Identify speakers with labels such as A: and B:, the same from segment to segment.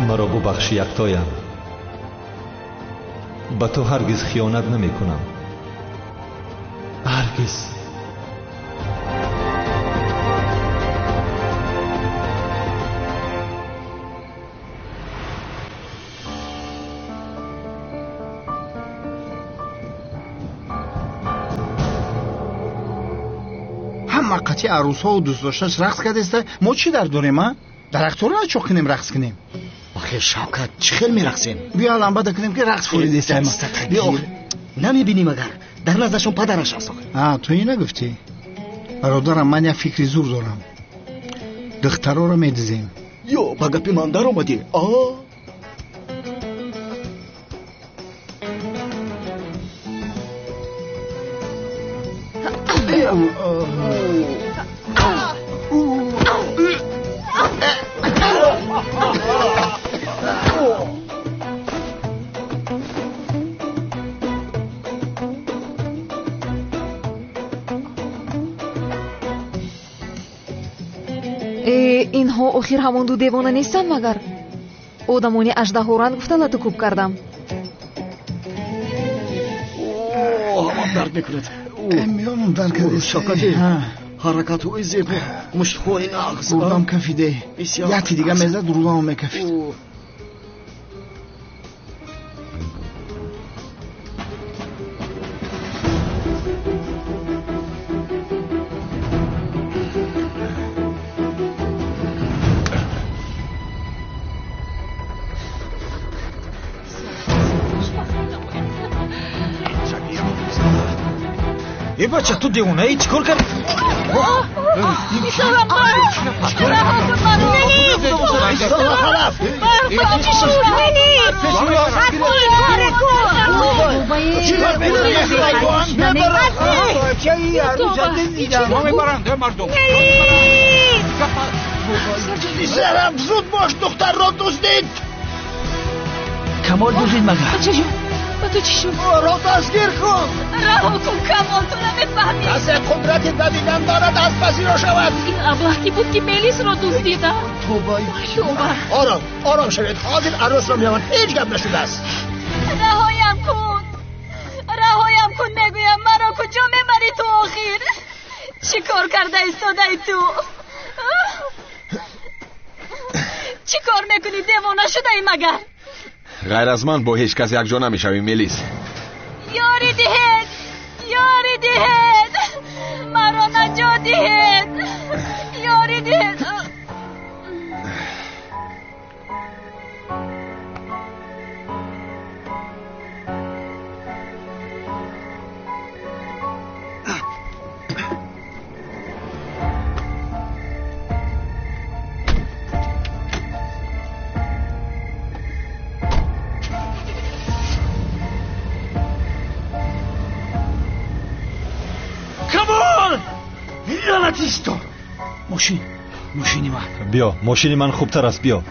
A: маро бубахш яктоям. ба ту ҳаргиз хиёнат намекунам. ҳаргиз.
B: ҳама қати арӯсҳоу дӯстдошташ рақс кардеста. мо чӣ дар дорем? дарахтҳоро начоқ кунем рақс кунем.
C: آخه شوکت چه خیل میرقصیم؟
B: بیا لامبادا کنیم که رقص فوریدیستیم.
C: بیا نمیبینیم اگر در نظرشون پدرش هست.
B: تو اینو گفتی؟ برادرم من یک فکری زور دارم. دخترها رو میدزیم.
C: یا با گپی من در اومدی.
D: اینها آخر همون دو دیوانه نیستن مگر؟ آدمانی اژدهارند گفته لطو کوب کردم.
C: همم درد میکند.
B: میانم درد کرده.
C: شوکتی حرکت های زیبا مشتهای نغز
B: بردم کفیده. یکی دیگه میزد رودام میکفید.
E: ای بچه تو دیونه ای چیکار کردی؟
F: میسارم
C: زود باش دختر را دزدید.
E: کمال دزدید مگر؟
F: با تو چی شد؟
C: را دستگیر کن.
F: رها کن کمال، تو نمیفهمی.
C: از قدرت دویدن دارد از پذیرا شود.
F: این ابلهی بود که میلیس را دزدیدم.
C: آرام شوید. حاضر عروس را میامد. هیچ گپ نشده است.
F: رهایم کن میگویم مرا کجا میبری تو آخر؟ چی کار کرده ایستاده تو؟ چی کار میکنی؟ دیوانه شده ای مگر؟
G: غیر از من با هیچ کس یک جا نمیشوی میلیس.
F: یاری دهید مرا نجات دهید. یاری دهید.
E: لعنتیستو. ماشینی من.
A: بیا ماشینی من خوبتر است. بیا.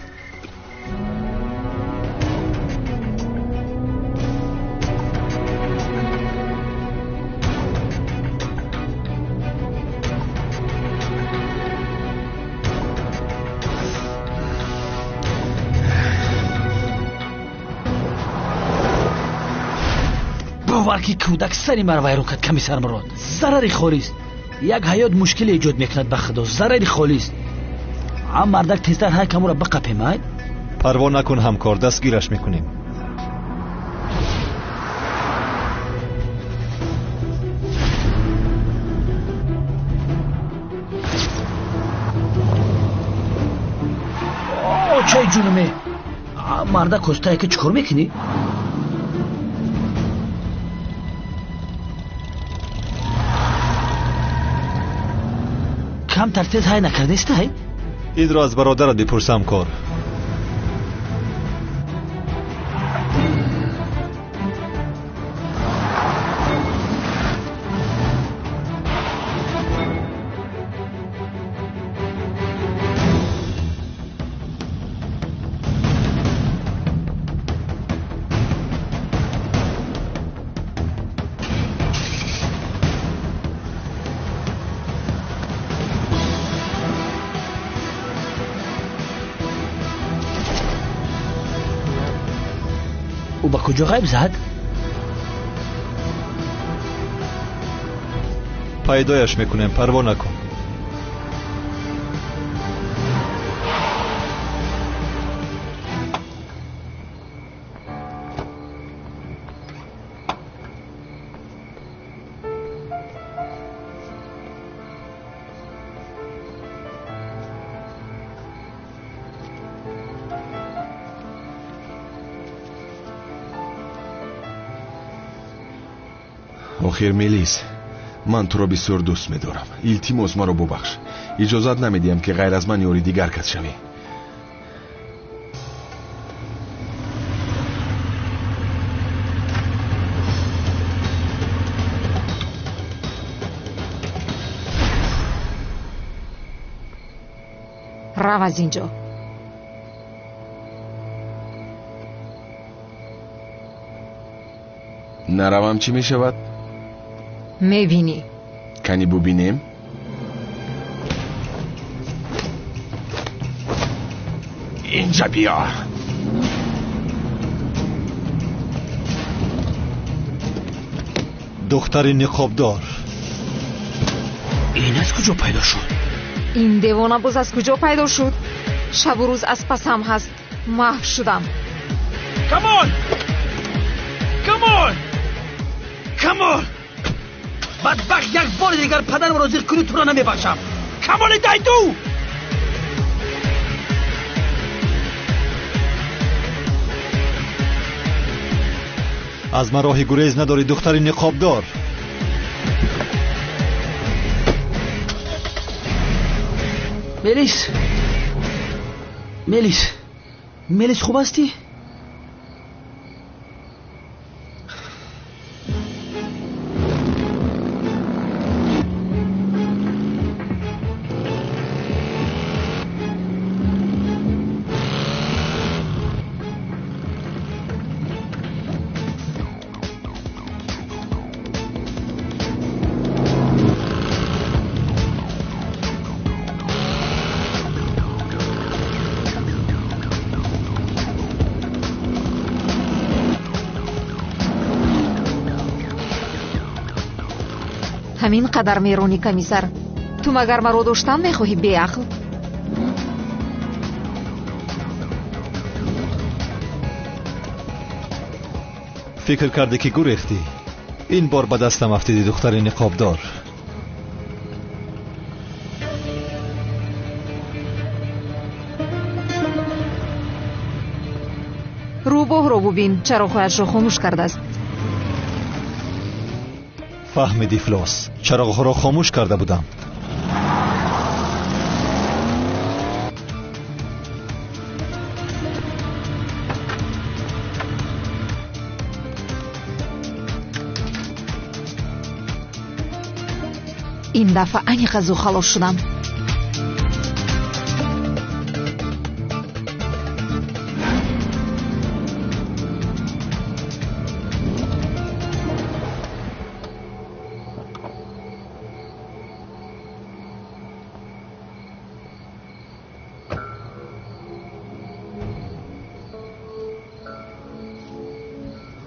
E: باور کی کودک سری مرا ویران کرد. کمی سر مراد ضرری خالیست. یک حیات مشکل ایجاد میکند. به خدا ضرری خالیست. هم مردک تیزتر های کمو را بقپیماید.
A: پروا نکن همکار، دستگیرش میکنیم.
E: چای جونمه مردک کستایی که چکار میکنی؟ کم ترتیز های نکرده است های؟
A: این را از برادرت بپرسم کار.
E: با کجا غیب زد؟
A: پیدایش میکنیم، پروا نکن.
G: آخر ملیس، من تو را بسیار دوست می‌دارم. التماس مرا ببخش. اجازت نمیدیم که غیر از من یاری دیگر کس شوی.
D: رو از اینجا.
G: نروم چی می شود؟
D: میبینی.
G: کنی ببینیم؟ اینجا بیا.
A: دختر نقابدار.
E: این از کجا پیدا شد؟
D: این دیوانه باز از کجا پیدا شد؟ شب و روز از پسم هست. محو شدم.
E: کمان! کمان! کمان! بدبخت یک بار دیگر پدرم را زیر کنی تو را نمیبخشم. کمان دیدو!
A: از من راه گریز نداری دختر نقابدار.
E: ملیس، ملیس، ملیس خوب هستی؟
D: همین قدر میرونی کمیسر؟ تو مگر مرا داشتن میخواهی بیعقل؟
A: فکر کرده که گریختی. این بار به دستم افتیدی دختر نقابدار.
D: روباه رو ببین چراغ‌هایش را خاموش کرده است.
A: فهمیدی فلاس؟ چراغ‌ها را خاموش کرده بودم.
D: این دفعه انیق از او خلاص شدم.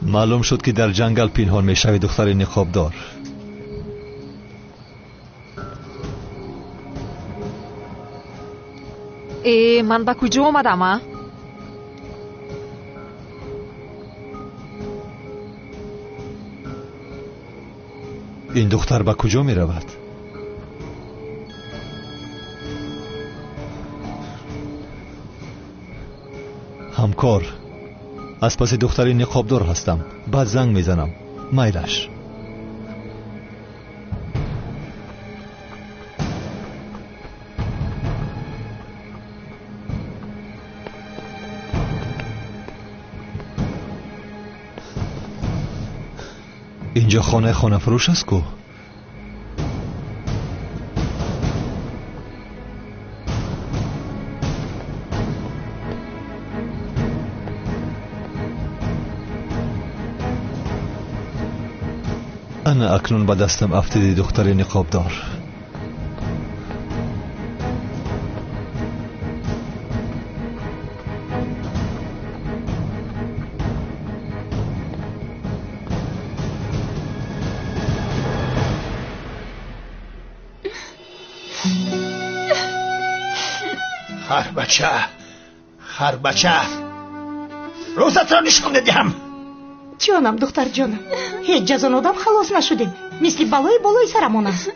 A: معلوم شد که در جنگل پنهان میشوی دختر نقابدار.
D: من به کجا آمدم؟
A: این دختر به کجا می رود؟ همکار، از پس دختر نقابدار هستم. بعد زنگ میزنم. میلش. اینجا خانه فروش است کو؟ انا اکنون به دستم افتیدی دختر نقابدار.
B: خر بچه روزت را نشان دادیم.
H: جانم دختر جانم، هیچ جزان آدم خلاص نشدیم، مثل بالای سرمان است.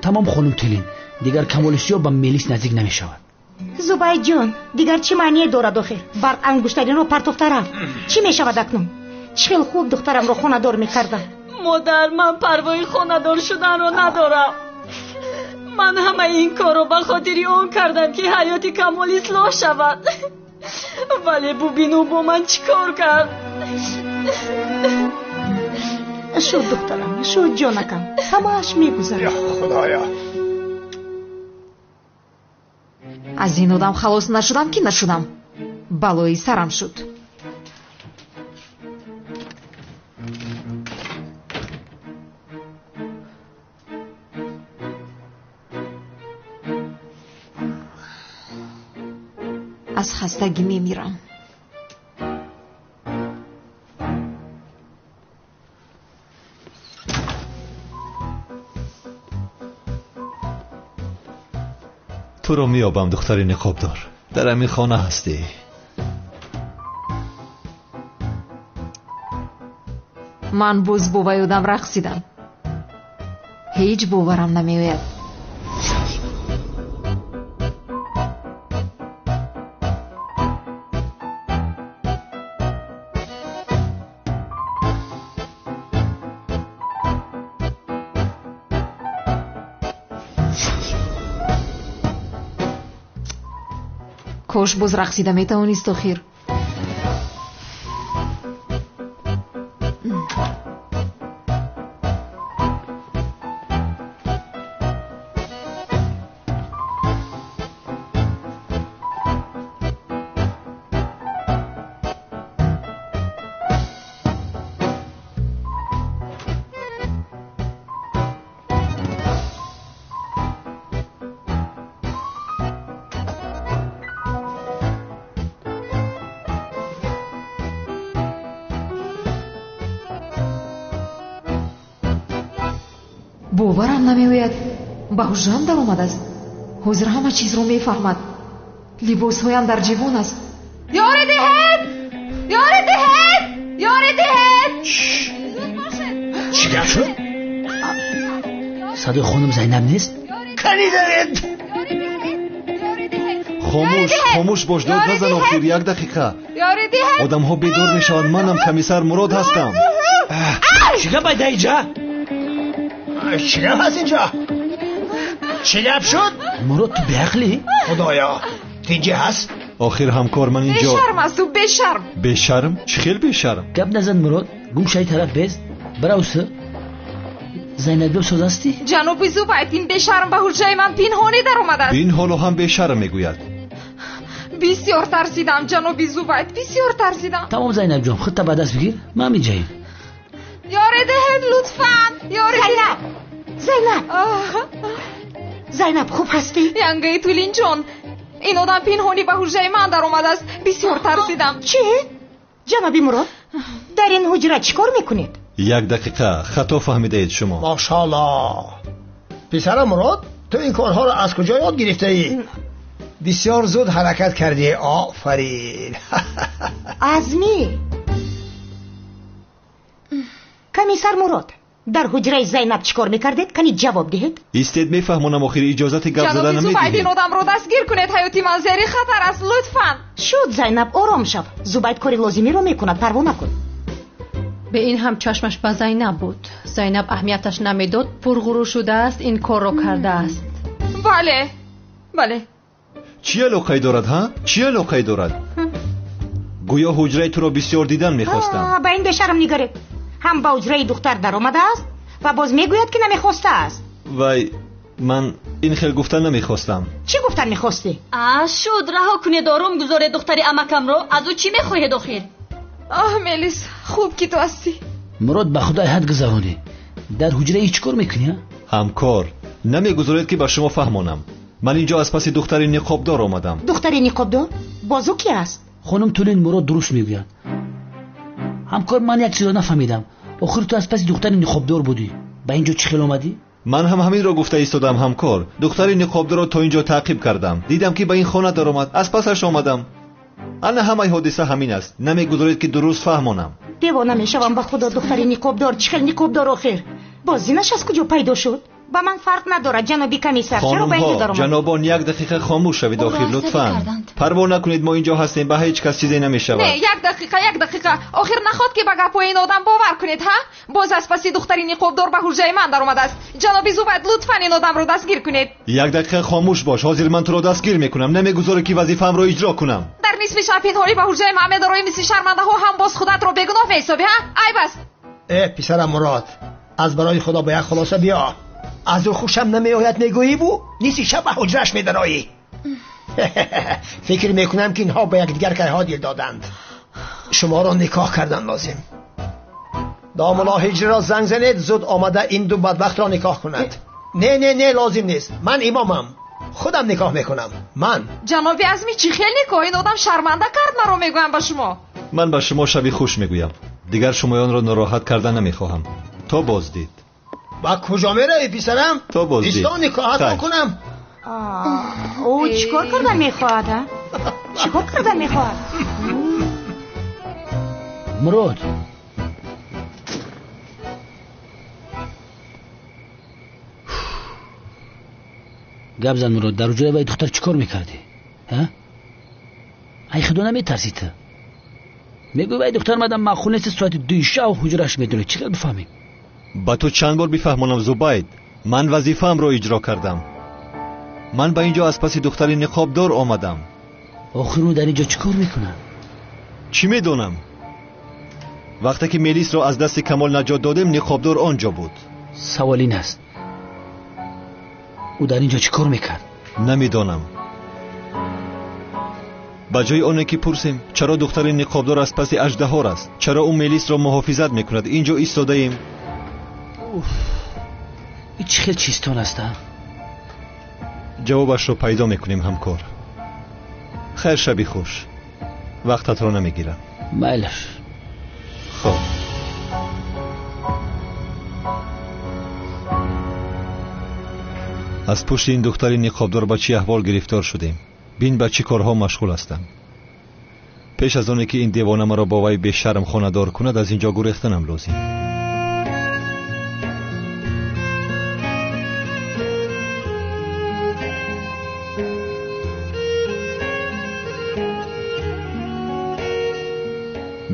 E: تمام خانم تلین، دیگر کمالشیا با میلیس نزدیک نمی شود.
H: زبای جان، دیگر چی معنی دارد آخر؟ بر انگشترین رو پرتوفته رفت. چی می شود اکنون؟ چقدر خوب دخترم رو خانه دار می کردم.
F: مادر، من پروای خانه دار شدن رو ندارم. من همه این کار رو به خاطر اون کردم که حیات کمال اصلاح شود. ولی ببینو با من چی کار کرد.
H: شد دخترم، شد جانکم، همه‌اش میگذره.
B: یا خدایا،
D: از این آدم خلاص نشدم که نشدم. بلایی سرم شد. از خستگی میمیرم.
A: تو رو میابم دختر نقابدار. در همین خانه هستی.
D: من باز با یادم رقصیدم. هیچ باورم نمیآید. کاش باز رقصیده میتوانست آخر. باورم نمیآید. به هوشم در آمده است. حاضر همه چیز رو میفهمد. لباسهایم در جیبان است. یاری دهید! یاری دهید! یاری دهید!
B: چی گفت شد؟
E: صدای خانم زینب نیست؟
B: کنی دارید؟
A: خاموش باش، داد نزن آخر. یک دقیقه.
D: یاری دهید!
A: آدم ها بیدار میشوند. منم کمیسر مراد هستم.
E: چی گپ باید اینجا؟
B: چی گفت هست اینجا؟ چی گفت شد؟
E: مراد تو بعقلی؟
B: خدایا، اینجا هست؟
A: آخر همکار من اینجا.
D: بشرم است و بشرم.
A: بشرم؟ چی خیل بشرم؟
E: گپ نزن مراد. گم شای طرف بیز. براوسه زینب سوز هستی؟
D: جناب زبید، این بشرم به حجره من پنهانی در آمده است.
A: این حالو هم بشرم میگوید.
D: بسیار ترسیدم جناب زبید، بسیار ترسیدم.
E: تمام زینب جان، خودت به دست بگیر. من اینجاییم.
D: یاری دهید لطفاً. یاری
H: زینب خوب هستی؟
D: ینگه تولین جان، این آدم پنهانی به حجره من در آمده است. بسیار ترسیدم.
H: چی؟ جنابی مراد، در این حجره چیکار میکنید؟
A: یک دقیقه، خطا فهمیده اید شما.
B: ماشاءالله. پسر مراد، تو این کارها رو از کجا یاد گرفته ای؟ بسیار زود حرکت کردی. آفرین.
H: عزمی. کمیسر مراد، در حجره زینب چیکار میکردید؟ کنید جواب دهید.
A: ایستید میفهمونم. آخر اجازت گپ زدن
D: جناب زبید،
A: نمیدید.
D: این آدم رو دستگیر کنید. حیاتی من زیر خطر است لطفاً.
H: شد زینب، آرام شو. زبید کاری لازمی رو میکند، پروا نکن.
I: به این هم چشمش به زینب بود. زینب اهمیتش نمیداد. پرغرور شده است، این کار رو کرده است.
D: بله.
A: چی علاقه دارد ها؟ چی علاقه دارد؟ گویا حجره تو رو بسیار دیدن میخواستم.
H: به این بشرم نگارید. هم به حجره دختر در آمده است و باز میگوید که نمیخواسته است.
A: وای، من این خیلی گفتن نمیخواستم.
H: چی گفتن میخواستی؟
F: شد رها کنید آروم گذاره دختری امکم رو. از او چی میخواهید آخر؟
D: ملیس، خوب که تو هستی.
E: مراد به خدای حد گذرانی. در حجره هیچ کار میکنی؟
A: همکار، نمیگذارید که به شما فهمانم. من اینجا از پس دختری نقابدار آمدم.
H: دختری نقابدار؟ بازو کی است؟
E: خانم تولین مراد درست میگوید. همکار، من یک چیز نفهمیدم. آخر تو از پس دختری نقابدار بودی. به اینجا چی خیل آمدی؟
A: من هم همین را گفته ایستادم همکار. دختر نقابدار را تا اینجا تعقیب کردم. دیدم که به این خانه در آمد. از پسش آمدم. انا همه حادثه همین است. نمیگذارید که درست فهمانم.
H: دیوانه میشوم به خدا. دختر نقابدار چه خیلی نقابدار آخر بازینش از کجا پیدا شد؟ با من فرق نداره جنابی کمیسر. چرا به اینجا در آمد؟
A: جنابان یک دقیقه خاموش شوید آخر لطفاً. پروا نکنید ما اینجا هستیم. به هیچ کس چیزی نمیشود.
D: نه یک دقیقه آخر نخواد که به گپای این آدم باور کنید ها. باز از پس دختری نقابدار به حجره من در اومده است. جنابی زوبد لطفاً این آدم رو دستگیر کنید.
A: یک دقیقه خاموش باش. حاضر من تو رو دستگیر میکنم. نمیگذاره که وظیفه‌ام رو اجرا کنم.
D: در نصف شب پنهانی به حجره محمد روی مثل شرمنده ها هم باز خودت رو بگناه میحسابی ها؟ ای بس.
B: پسرم مراد، از برای خدا به یک خلاصه بیا. از او خوشم نمیآید میگویی بو نیستی شب به حجرش میدرایی. فکر میکنم که اینها به یک دیگر که دل دادند. شما را نکاح کردن لازم. داملا هجر را زنگ زنید زود آمده این دو بدبخت را نکاح کند. نه لازم نیست. من امامم. خودم نکاح میکنم. من.
D: جنابی عزمی چی خیلی نکاح این آدم شرمنده کرد مرا میگویم به شما.
A: من به شما شبی خوش میگویم. دیگر شمایان را ناراحت کردن نمیخواهم. تا بازدید.
B: با کجا میره پسرم؟
A: تا بازدید.
B: ایستان نکاحت کنم.
H: او چیکار کردن میخواهد؟ چیکار کردن میخواهد؟
E: مراد گپ زن مراد. در جای وای دختر چیکار میکردی؟ ها؟ ای خدا نمیترسی تو؟ میگوی وای دختر مدام معقول نیست ساعت 2 شب حجرش میدونه. چیکار بفهمیم؟
A: با تو چند بار بفهمانم زبید. من وظیفه‌ام رو اجرا کردم. من به اینجا از پس دختر نقابدار آمدم.
E: آخر اون در اینجا چیکار میکنه؟
A: چی میدونم؟ وقتی که میلیس رو از دست کمال نجات دادیم نقابدار آنجا بود.
E: سوال این است او در اینجا چیکار میکرد؟
A: نمیدونم. با جای آنه که پرسیم چرا دختر نقابدار از پس اژدها است، چرا اون میلیس را محافظت میکند، اینجا ایستاده ایم.
E: این چه خیلی چیستان است؟
A: جوابش رو پیدا میکنیم همکار. خیر شبی خوش. وقتت رو نمیگیرم.
E: مالش.
A: خب از پشت این دختر نقابدار با چی احوال گرفتار شدیم. بین با چی کارها مشغول هستم. پیش از آنه که این دیوانه مرا با وی به شرم خانه دار کند از اینجا گریختنم لازم.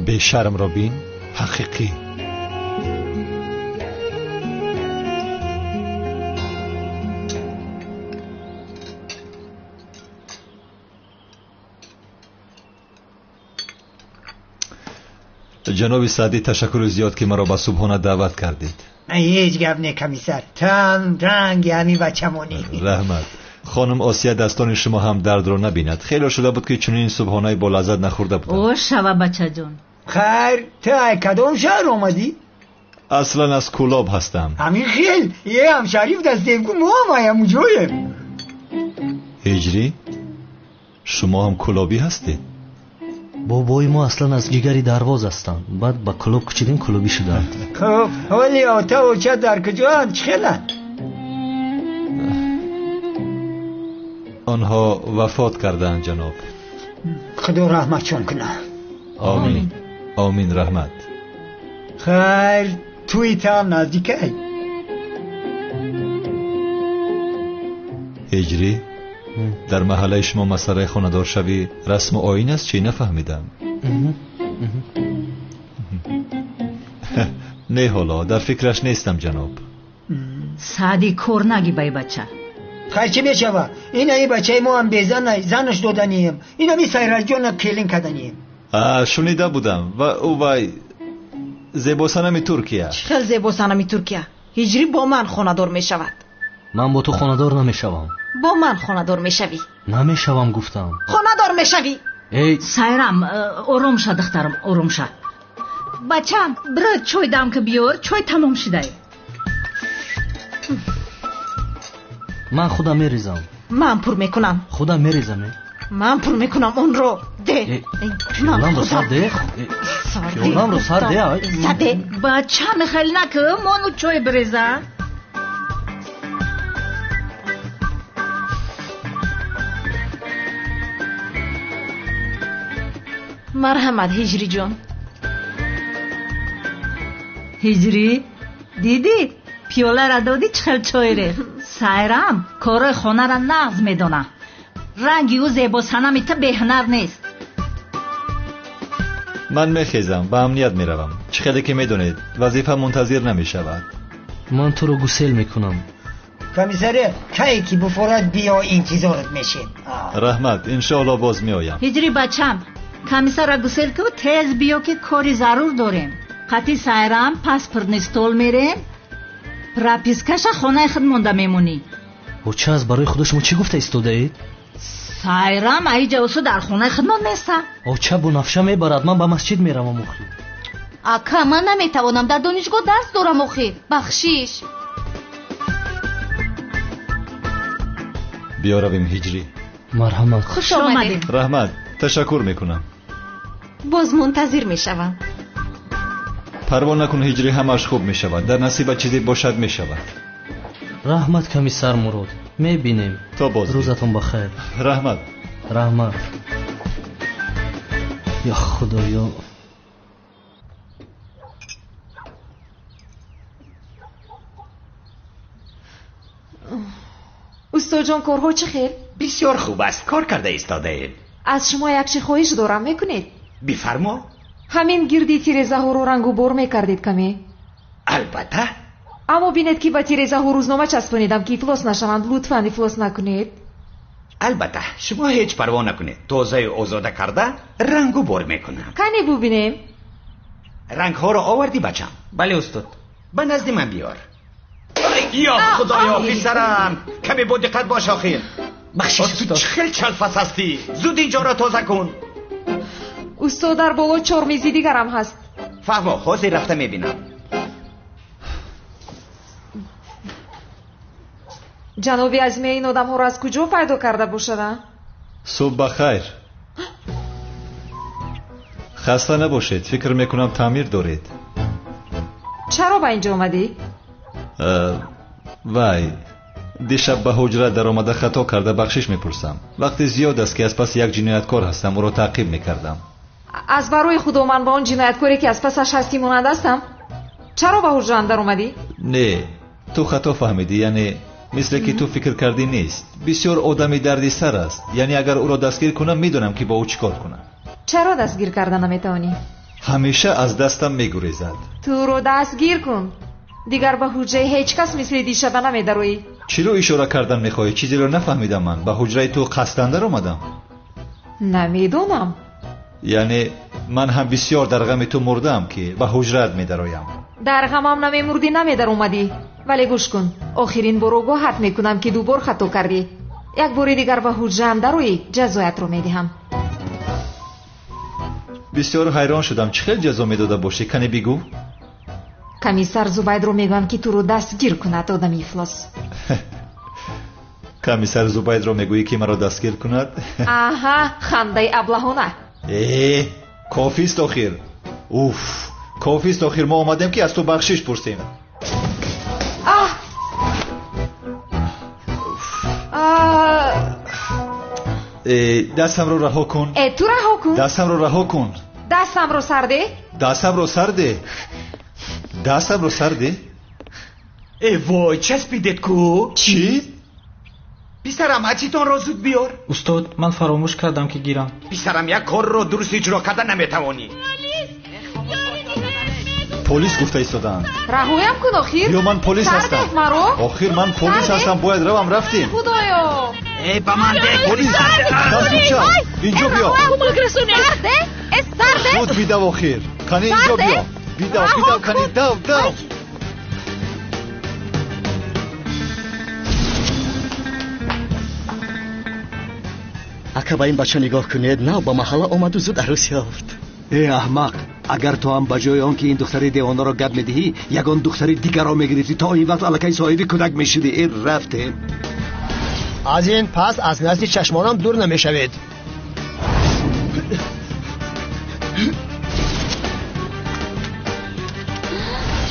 A: به شرم را بین حقیقی. جناب سعدی تشکر زیاد که مرا به صبحانه دعوت کردید.
B: هیچ گپ نه کمیسر. تم رنگ همین بچمونی.
A: رحمت. خانم آسیا دستان شما هم درد رو نبیند. خیلی شده بود که چنین صبحانه با لذت نخورده بودم.
F: او شوا بچه جون.
B: خیر تو کدام شهر آمدی؟
A: اصلا از کلاب هستم.
B: همین خیل یه هم شریف دستیم که ما هم جویم.
A: هجری شما هم کلابی هستید؟
C: بابای ما اصلا از جگری درواز هستن. بعد با کلاب کچیدیم کلابی شدن.
B: خب ولی آتا و چه در کجا چخیلن؟
A: آنها وفات کردند جناب.
B: خدا رحمتشون کنه.
A: آمین. آمین رحمت.
B: خیر توی تام نزدیکه.
A: هجری در محله شما مسئله خانه‌دار شوی رسم و آیین است چی نفهمیدم. نه حالا در فکرش نیستم جناب.
F: سعدی کور نگی بای بچه.
B: خیر چه میشوه؟ این بچه ما هم بیزن زنش دادنیم. این همی سیرال جان کلین کدنیم.
A: شنیده بودم و او وای زیباسنمی ترکیه.
H: خیلی زیباسنمی ترکیه. هجری با من خانه‌دار میشود.
C: من با تو خانه‌دار نمیشوم.
H: با من خانه‌دار میشوی.
C: نمیشوم گفتم.
H: خانه‌دار میشوی.
C: ای
F: سایرم آروم شد دخترم آروم شد. بچم برای چای دم که بیار چای تمام شده.
C: من خودم میریزم.
H: من پر میکنم.
C: خودم میریزم.
H: من پر میکنم اون رو. ده.
C: پیولم رو سر ده. پیولم رو سر ده.
H: سده.
F: بچه میخیل نکه مانو چای بریزه.
I: марҳамат ҳиҷриҷон.
F: ҳиҷрӣ дидӣ пиёлара додӣ чӣ хел чой рехт. сайрам корои хонара нағз медона. ранги ӯ зебосанами та беҳунар нест.
A: ман мехезам ба амният меравам. чӣ хеле ки медонед вазифа мунтазир намешавад.
C: ман туро гусел мекунам.
B: комиссарият кае ки буфорат биё интизорат мешед.
A: раҳмат, иншоалло боз меоям.
F: ҳиҷрӣ бачам комиссара гусел ку тез биё ки кори зарур дорем. қати сайрам паспортни стол мерем. пропискаша хонаи худ монда мемонӣ.
C: очас барои худо шумо чӣ гуфта истодаед?
F: сайрам аиҷа усу дар хонаи худмон неста.
C: оча бунафша мебарад. ман ба масҷид меравам. охир
J: ака ман наметавонам дар донишгоҳ дарс дорам. охир бахшиш.
A: биёравем ҳиҷрӣ.
C: марҳамат.
J: хуш омадед.
A: раҳмат, ташаккур мекунам.
H: боз мунтазир мешавам.
A: парво накун ҳиҷрӣ, ҳамааш хуб мешавад. дар насиба чизе бошад мешавад.
C: раҳмат комиссар мурод. мебинем.
A: то боз.
C: рӯзатон бахайр.
A: раҳмат.
C: раҳмат. ё худоё.
D: устоҷон корҳо чӣ хел?
K: бисёр хуб аст. кор карда истодаед.
D: аз шумо якчи хоҳиш дорам, мекунед?
K: бифармо.
D: ҳамин гирди тирезаҳоро рангу бор мекардед каме?
K: албатта.
D: аммо бинед ки ба тирезаҳо рӯзнома часпонидам ки ифлос нашаванд. лутфан ифлос накунед.
K: албатта шумо ҳеҷ парво накунед. тозаю озода карда рангу бор мекунам.
D: кане бубинем.
K: рангҳоро овардӣ бачам? бале устод. ба назди ман биёр. ё худоё писарам. каме бо диққат бош охир. бахшиш устод. чӣ хел чалфас ҳастӣ? зуд инҷоро тоза кун.
D: устод дар боло чормези дигарам ҳаст.
K: фаҳмо ҳозир рафта мебинам.
D: ҷаноби азима ин одамҳоро аз куҷо пайдо карда бошада?
A: субҳ бахайр. хаста набошед. фикр мекунам таъмир доред.
D: чаро ба инҷо омадӣ?
A: вай дишаб ба ҳуҷра даромада хато карда бахшиш мепурсам. вақти зиёд аст ки аз паси як ҷинояткор ҳастам. ӯро таъқиб мекардам.
D: аз барои худо ман ба он ҷинояткоре ки аз пасаш ҳастӣ монанда ҳастам? чаро ба ҳуҷра андаромадӣ?
A: не, ту хато фаҳмидӣ. яъне мисле ки ту фикр кардӣ нест. бисёр одами дарди сар аст. яъне агар ӯро дастгир кунам медонам ки бо ӯ чӣ кор кунам.
D: чаро дастгир карда наметавонӣ?
A: ҳамеша аз дастам мегурезад.
D: туро дастгир кун. дигар ба ҳуҷраи ҳеҷ кас мисли дишаба намедароӣ.
A: чиро ишора кардан мехоҳӣ? чизеро нафаҳмидам. ман ба ҳуҷраи ту қасдан даромадам.
D: намедонам.
A: яъне ман ҳам бисёр дар ғами ту мурдаам ки ба ҳуҷраат медароям.
D: дар ғамам намемурдӣ намедаромадӣ. вале гӯш кун. охирин бор огоҳат мекунам ки дубор хато кардӣ. як бори дигар ба ҳуҷраам дароӣ, ҷазоятро медиҳам.
A: бисёр ҳайрон шудам. чӣ хел ҷазо медода бошӣ? кане бигӯ.
D: комиссар зубайдро мегӯям ки туро дастгир кунад. одами ифлос.
A: комиссар зубайдро мегӯӣ ки маро дастгир кунад?
D: аҳа, хандаи аблаҳона.
A: кофист охир. уф, кофист охир. мо омадем ки аз ту бахшиш пурсем. дастамро раҳо кун.
D: ту раҳо кун.
A: дастамро раҳо кун.
D: дастамро сарде.
A: дастамро сарде. дастамро сарде.
K: вой часпидед ку.
A: чӣ?
K: писарам ачитонро зуд биёр.
L: устод ман фаромӯш кардам ки гирам.
K: писарам як корро дуруст иҷро карда наметавонӣ.
A: полис гуфта истодаанд.
D: раҳоям кун охир.
A: ё ман полис ҳастам.
D: сардед маро.
A: охир ман полис ҳастам. бояд равам. рафтем.
D: худоё.
K: ба ман дег.
A: полис дастуча инҷо биё. зуд бидав охир. қани инҷо биё. бидав қани дав.
M: ака ба ин бача нигоҳ кунед. нав ба маҳалла омаду зуд арӯс ёфт.
B: аҳмақ, агар то ҳам ба ҷои он ки ин духтари девонаро гап медиҳӣ ягон духтари дигарро мегирифтӣ, то ин вақт аллакай соҳиби кӯдак мешудӣ. рафтем. аз ин пас аз назди чашмонам дур намешавед.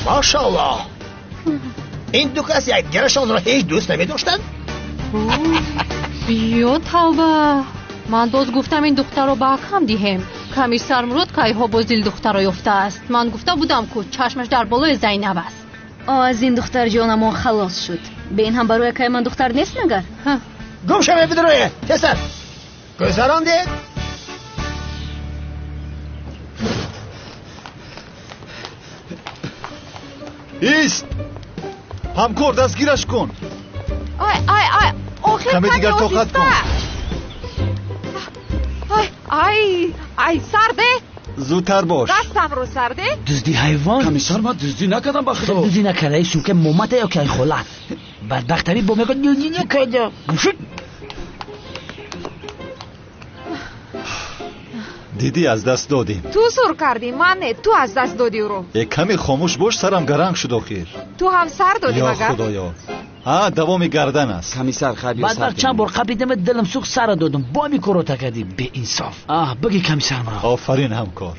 B: машааллоҳ, ин ду кас якдигарашонро ҳеҷ дӯст намедоштанд?
I: ё тавба. ман боз гуфтам ин духтарро ба акам диҳем. کمیسر مراد کایها باز دل دختر را یافته است. من گفته بودم که چشمش در بالای زینب است.
J: از این دختر جانمان خلاص شد. به این هم برای که من دختر نیست نگر.
B: گم شوه بدرویه پسر گذراندید.
A: ایست همکار دستگیرش کن.
D: آخه
A: کمی دیگر طاقت کن.
D: ای سرده
A: زودتر باش.
D: دستم رو سرده.
E: دزدی حیوان.
K: کمیسر من دزدی نکردم بخدا.
E: دزدی نکرده ایشون که مومته یا که ای خلط بدبختری با میگه دزدی نکرده.
A: دیدی از دست دادیم.
D: تو سر کردی من نه تو از دست دادی او رو.
A: یک کمی خاموش باش سرم گرنگ شد آخر.
D: تو هم سر دادی
A: یا
D: مگر؟
A: خدایا دوام گردن است.
K: کمیسر خیلی سر
E: بعد چند بار قبل دیدم دلم سوخت سر دادم با می کرو تکدی به انصاف. بگی کمیسر مرا.
A: آفرین همکار.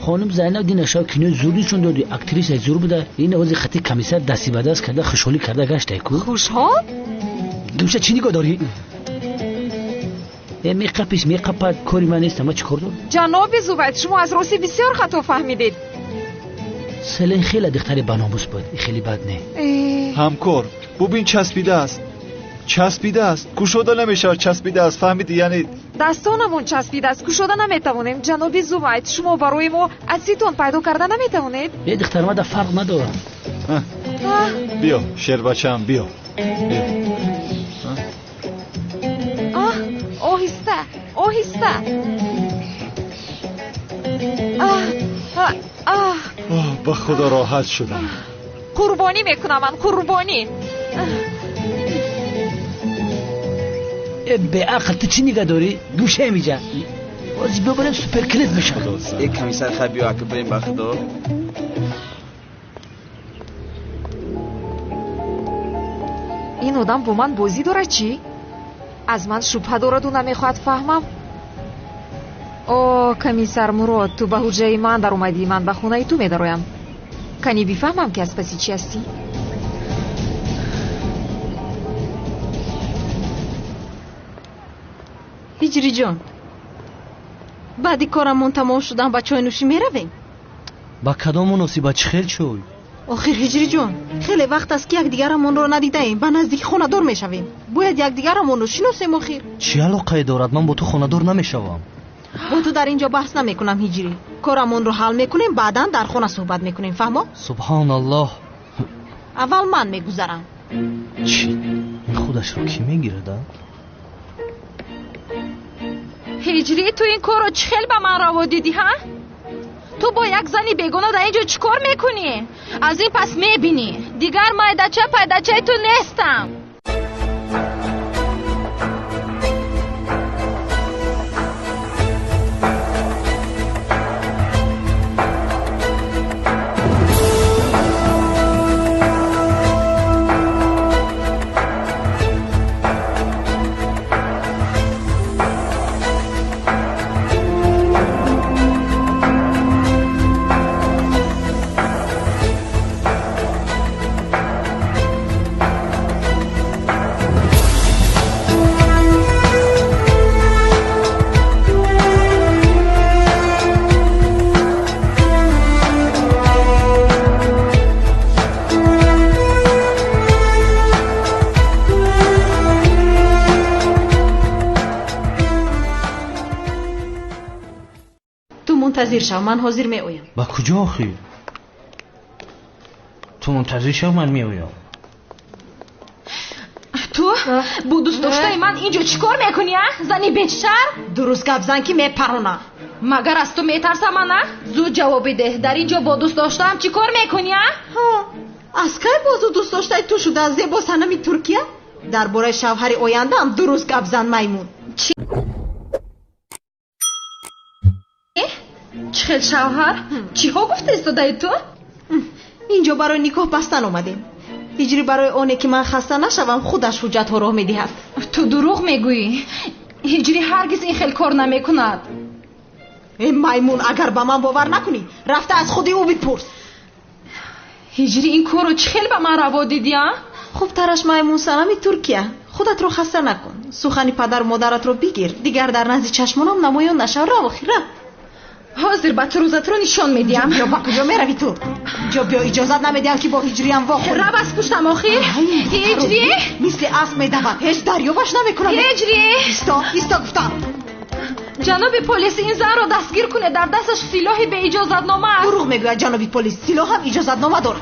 E: خانم زینب دی نشا کینو زوریشون دادی اکتریس ای زور بوده. این اوزی خطی کمیسر دستی بدست کرده خوشحالی کرده گشته کو.
D: خوشحال؟
E: دوشه چی نگاه داری؟ میقپیش میقپد کاری من نیست. ما چی کردم؟
D: جناب زوبید شما از روسی بسیار خطا فهمیدید.
E: سلین خیلی دختری بناموس بود. خیلی بد نه.
A: همکار ببین چسبیده است گشوده نمیشه. چسبیده است فهمیدی؟ یعنی
D: دستانمون چسبیده است گشوده نمیتونیم. جناب زوبید شما برای ما اسیتون پیدا کرده نمیتونید؟
E: یه دختر ما در فرق نداره.
A: بیا شیر بچم بیا.
D: آهسته
A: به خدا راحت شدم.
D: قربانی میکنم من قربانی.
E: به عقل تو چی نگه داری؟ گوشه میجه بازی ببرم سوپر کلیت بشم.
K: یک کمیسر خیلی که بریم بخدا.
D: این آدم با من بازی داره چی؟ از من شبهه دارد و نمیخواد فهمم. کمیسر مراد تو به حجره من در اومدی. من به خونه تو میدرایم. کنی بفهمم که از پسی چی هستی؟
I: هجری جان بعدی کارمون تمام شدن با چای نوشی میرویم.
C: با کدام مناسبت خیل شوی؟
I: آخر هجری جان خیلی وقت است که یکدیگرمون رو ندیده ایم. به نزدیک خانه دار میشویم. باید یکدیگرمون رو شناسیم. آخر
C: چی علاقه دارد؟ من با تو خانه دار نمیشوم.
I: با تو در اینجا بحث نمیکنم هجری. کارمون رو حل میکنیم بعداً در خانه صحبت میکنیم. فهمو؟
C: سبحان الله.
I: اول من میگذرم.
C: چی؟ این خودش رو کی میگیرده؟
I: هجری تو این کار رو چخیل به من روا دیدی ها؟ تو با یک زنی بیگانه در اینجا چیکار میکنی؟ از این پس میبینی دیگر مایدچه پیدچه تو نیستم. منتظر شو من حاضر می آیم.
C: با کجا آخی؟ تو منتظر شو من می آیم.
I: تو با دوست داشته من اینجا چیکار میکنی ها؟ زنی بیچار؟ درست گپ زن که میپرونه. مگر از تو میترسم من؟ زود جواب ده. در اینجا با دوست داشتم چیکار میکنی ها؟ از کی بازو دوست داشته تو شده از زیبا سنمی ترکیه؟ درباره شوهر آینده هم درست گپ زن میمون. چه شوهر؟ چی ها گفته استاده تو؟ اینجا برای نکاح بستن اومدیم. هجری برای اونه که من خسته نشوم خودش حجت ها راه میدهد. تو دروغ میگویی. هجری هرگز این خیل کار نمیکند. این میمون اگر با من باور نکنی رفته از خودی او بپرس. هجری این کارو چه خیل به من روا دیدی ها؟ خب ترش میمون سنمی ترکیه
H: خودت رو خسته نکن. سخن پدر و مادرت رو بگیر، دیگر در نزد چشمانم نمایان نشو. رو بخیر.
I: حاضر با تو روزت رو نشان میدیم.
H: یا با کجا میروی تو؟ جا بیا اجازت نمیدیم که با هجری هم واخون.
I: رو بس پشتم آخیر. هجری
H: مثل اسب میدود، هیچ دریابش نمیکنم.
I: هجری
H: ایستا گفتم.
I: جناب پلیس این زن رو دستگیر کنه، در دستش سلاحی به اجازت نامه است.
H: دروغ میگوید جناب پلیس، سلاح هم اجازت نامه دارد.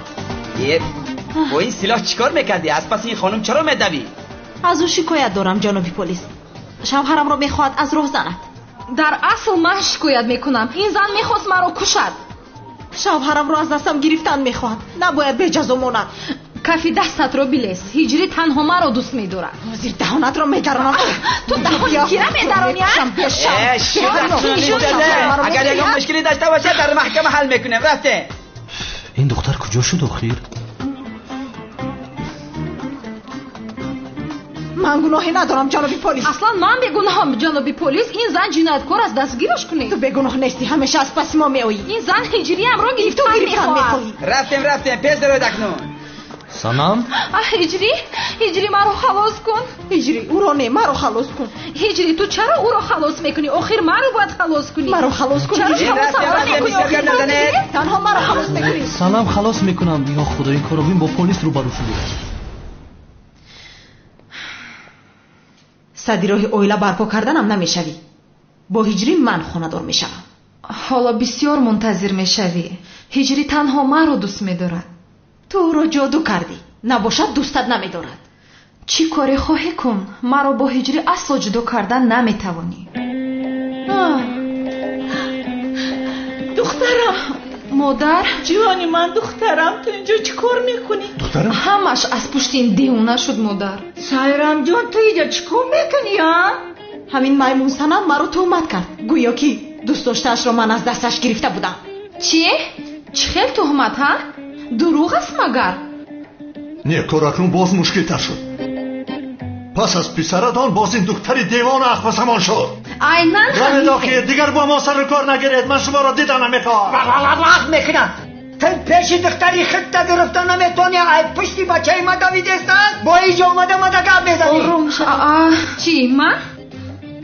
K: با این سلاح چیکار میکردی؟ از پس این خانم چرا میدوی؟
H: از او شکایت دارم جناب پلیس. شوهرم را میخواهد از راه زند.
I: در اصل من شکایت میکنم، این زن میخواست مرا کشد.
H: شوهرم را از دستم گرفتن میخواهد، نباید به جزا ماند.
I: کافی دستت رو بلیس، هجری تنها مرا دوست میدارد.
H: زیر دهانت را میدرانم.
I: تو دهان کیره میدرانی؟
K: اگر یکم مشکلی داشته باشه در محکمه حل میکنه. رفته
C: این دختر کجا شد آخیر؟
H: من گناهی ندارم جناب پلیس.
I: اصلا من بیگناهم جناب پلیس. این زن جنایتکار است، دستگیرش کنید.
H: تو بیگناه نیستی، همیشه از پس ما میآیی.
I: این زن هجری هم رو گرفتن میخواهد.
K: رفتیم پس رو دکنون.
C: سلام.
I: هجری مرا خلاص کن.
H: هجری او را نه، مرا خلاص کن.
I: هجری تو چرا او را خلاص میکنی؟ آخر مرا باید خلاص کنی.
H: مرا خلاص کن.
I: چرا خلاص میکنی؟
H: تنها مرا خلاص میکنی.
C: سلام خلاص میکنم. یا خدا این کارو ببین با پلیس رو برو شده.
H: صدی راه اویلا برپا کردنم نمیشوی. با هجری من خانه‌دار میشوم.
D: حالا بسیار منتظر میشوی. هجری تنها مرا دوست میدارد.
H: تو او را جادو کردی، نباشد دوستت نمیدارد.
D: چی کاری خواهی کن؟ مرا با هجری اصلا جدا کردن نمیتوانی.
H: دخترم.
D: مادر
H: جوانی من دخترم، تو اینجا چی کار میکنی؟
C: دخترم؟
D: همش از پشت این دیونه شد مادر.
H: سایرام جان تو اینجا چی کار میکنی ها؟ همین میمون سنم مرا تهمت کرد، گویا که دوست داشته‌اش را من از دستش گرفته بودم.
D: چی خیلی تهمت ها؟ دروغ است مگر؟
N: نه کار اکنون باز مشکل تر شد. پس از پسرتان باز این دختر دیوان اخمسمان شد.
D: اینن
N: رمیدا که دیگر با ما سر کار نگیرید. من شما را دیدن نمیخوام.
B: وقت میکنم. تو پیش دختری خط گرفتن نمیتونی. ای پشتی بچه ما دوید استن با ایجا آمده گپ میزنی.
D: آروم شو. چی من؟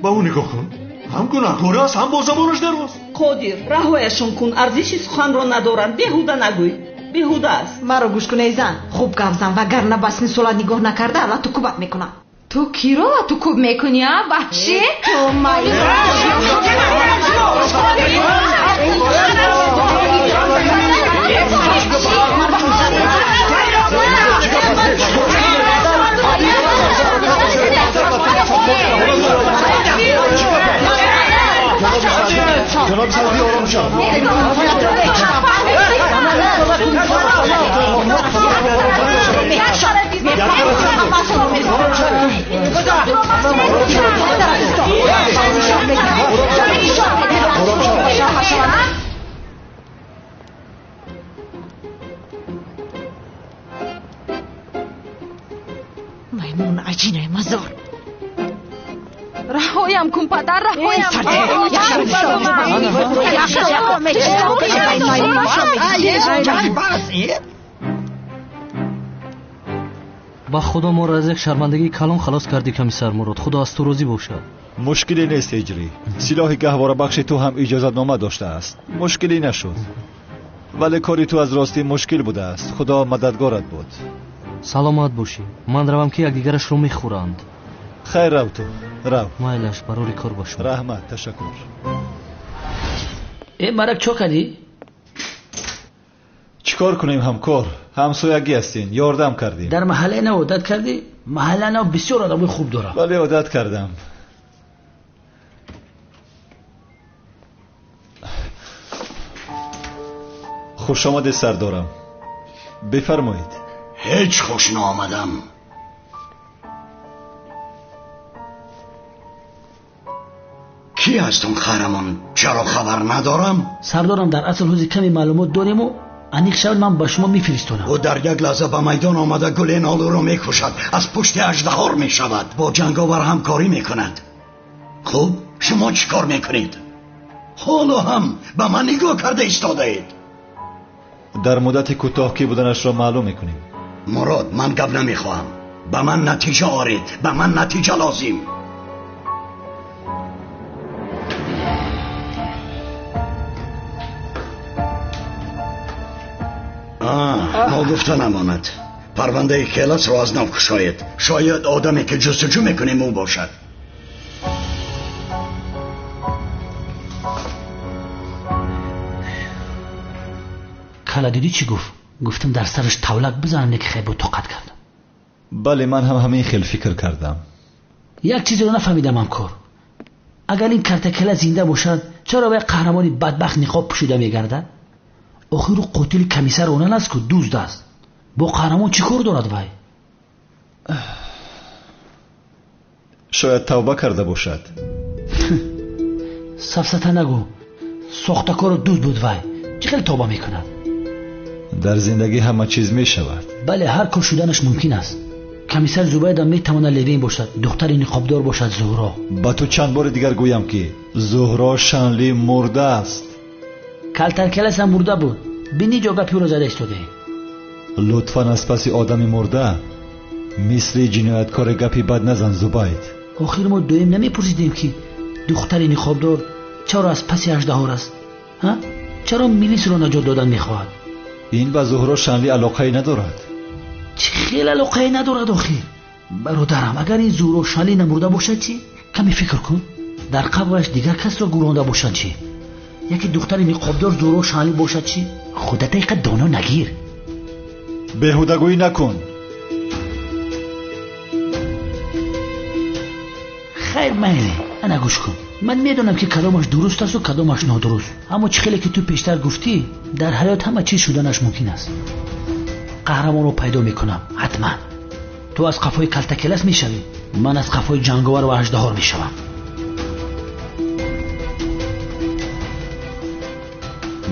N: با اون نگاه کن، هم گناهکار است هم با زبانش درست.
O: قادر رهایشون کن، ارزش سخن را ندارن. بیهوده نگوی، بیهوده است.
H: مرا گوش کن ای زن، خوب گپ زن وگرنه بس نسولا نگاه نکرده الان تو کوبت میکنم.
D: تو کی رو تو کوب میکنی ها بچه؟
H: تو
N: جناب سعدی آرام شد.
H: میمون عجینه مزار.
I: رهایم کن پدر، رهایم
C: با خدا ما را از یک شرمندگی کلان خلاص کردی کمیسر مراد. خدا از تو راضی باشد.
A: مشکلی نیست هجری. سلاح گهواره بخش تو هم اجازت نامه داشته است. مشکلی نشد. ولی کاری تو از راستی مشکل بوده است. خدا مددگارت بود.
C: سلامت باشی. من روم که یکدیگرش رو میخورند.
A: خیر رو تو رو.
C: مایلش برای کار باشم.
A: رحمت تشکر.
E: ای مرک چو کردی؟
A: چیکار کنیم همکار؟ همسایگی هستین، یاردم کردیم.
E: در محله نه عادت کردی؟ محله نه بسیار آدم خوب داره.
A: ولی عادت کردم. خوش آمده سردارم. بفرمایید.
P: هیچ خوش نآمدم. کی هستون خرمان؟ چرا خبر ندارم؟
E: سردارم در اصل حوزی کمی معلومات داریم و انیق شود من با شما میفرستونم.
P: او در یک لحظه به میدان آمده گل نالو رو میکشد، از پشت اژدهار میشود، با جنگاور همکاری میکند. خوب شما چی کار میکنید؟ حالا هم به من نگاه کرده ایستاده اید.
A: در مدت کوتاه کی بودنش را معلوم میکنیم.
P: مراد من گپ نمیخواهم. به من نتیجه آرید، به من نتیجه لازم. نگفته نماند. پرونده کلاس رو از نو کشاید. شاید آدمی که جستجو میکنیم او باشد.
E: کلا دیدی چی گفت؟ گفتم در سرش تولک بزنم که خیلی طاقت کردم.
A: بله من هم همین خیلی فکر کردم.
E: یک چیزی رو نفهمیدم همکار. اگر این کرتکله زنده باشد چرا به قهرمانی بدبخت نقاب پوشیده میگرده؟ آخر رو قاتل کمیسر اونن است که دوست است. با قهرمان چی کار دارد وای؟
A: شاید توبه کرده باشد.
E: سفسطه نگو. ساختکار دوست بود وای. چه خیلی توبه میکند؟
A: در زندگی همه چیز میشود.
E: بله هر کار شدنش ممکن است. کمیسر زبید هم میتواند لیوین باشد، دختر نقابدار باشد زهرا.
A: با تو چند بار دیگر گویم که زهرا شانلی مرده است.
E: کلترکلس هم مرده بود. بینی جا گپی رو زده ایستاده.
A: لطفاً از پس آدمی مرده مثل جنایتکار گپی بد نزن زبید.
E: آخر ما دویم نمیپرسیدیم که دختر نقابدار چرا از پس اژدها است؟ ها؟ چرا میلیس رو نجات دادن میخواهد؟
A: این به زهرا شانلی علاقه ندارد.
E: چه خیلی علاقه ندارد آخر؟ برادرم اگر این زهرا شانلی نمرده باشد چی؟ کمی فکر کن. در قبرش دیگر کس را گورانده باشد چی؟ یکی دختر نقابدار زهرا شانلی باشد چی؟ خودت اینقدر دانا نگیر.
A: بهودگویی نکن.
E: خیر میلی انا گوش کن. من میدونم که کدامش درست است و کدامش نادرست، اما چه خیلی که تو پیشتر گفتی در حیات همه چیز شدنش ممکن است. قهرمان رو پیدا میکنم حتما. تو از قفای کلتکلس میشوی، من از قفای جنگاور و اژدها میشوم.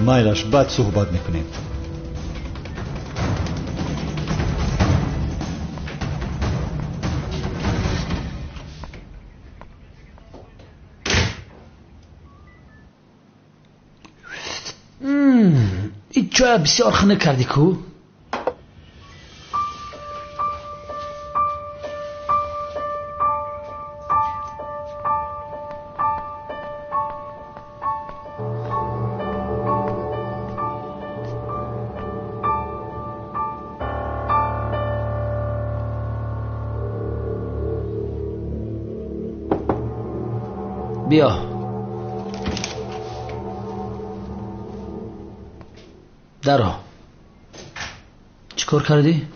A: مایلش بعد صحبت میکنیم.
E: این چای بسیار خنه کردی کو؟ بیا درا. چیکار کردی؟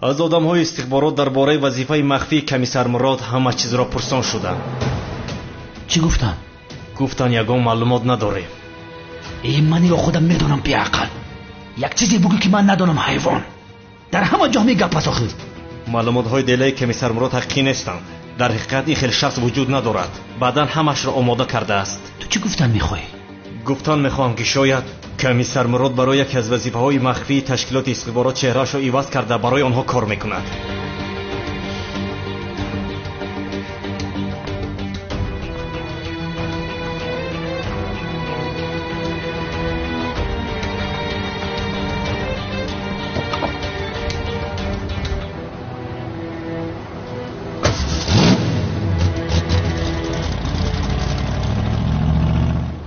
Q: از آدم‌های استخبارات درباره وظیفه مخفی کمیسر مراد همه چیز را پرسان شدند.
E: چی گفتن؟
Q: گفتن یگان معلومات نداره.
E: منی را خودم میدونم بی عقل. یک چیزی بگو که من ندانم حیوان. در همه جا میگپ است آخر.
Q: معلومات‌های دیلای کمیسر مراد حقیقی نیستند. در حقیقت این خیلی شخص وجود ندارد. بعداً همش را آماده کرده است.
E: تو چی گفتن میخوای؟
Q: گفتن میخوام که شاید کمیسر مراد برای یکی از وظیفه‌های مخفی تشکیلات استخبارات چهره‌اش را عوض کرده برای آنها کار میکند.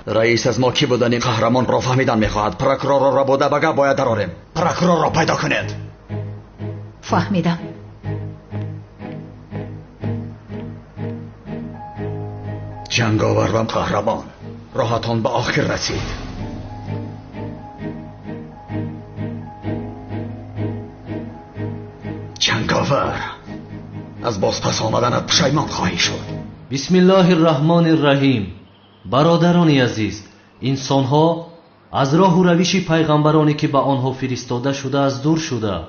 M: رئیس از ما کی بودن این قهرمان را فهمیدن میخواهد. پروکورور را بوده بگه باید دراریم.
P: پروکورور را پیدا کنید.
D: فهمیدم.
P: جنگاور و قهرمان راهتان به آخر رسید. جنگاور از بازپس آمدنت پشیمان خواهی شد.
C: بسم الله الرحمن الرحیم. برادران عزیز، انسان‌ها از راه و روش پیغمبرانی که به آنها فرستاده شده از دور شده،